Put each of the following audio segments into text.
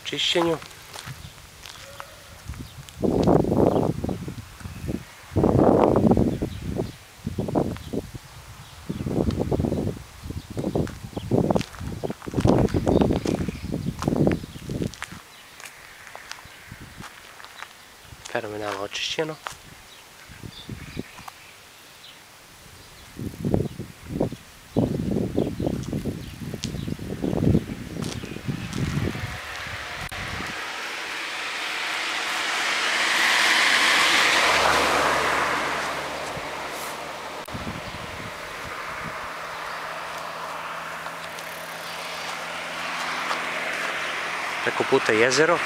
čišćenju. Fenomenalno očišćeno. Preko puta jezero,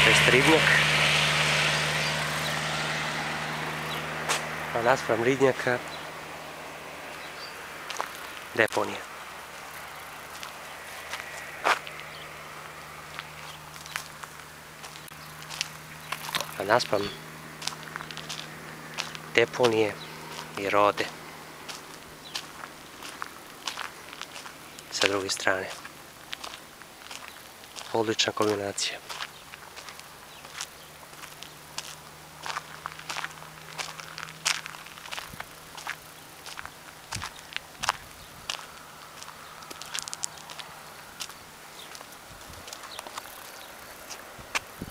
to je ribnjak, a naspram ribnjaka deponija. A naspram deponije i rode sa druge strane. Odlična kombinacija.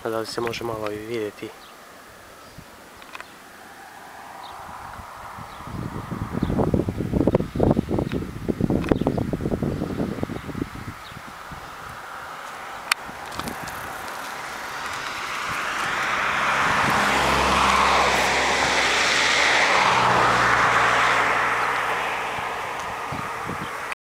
Da li se može malo i vidjeti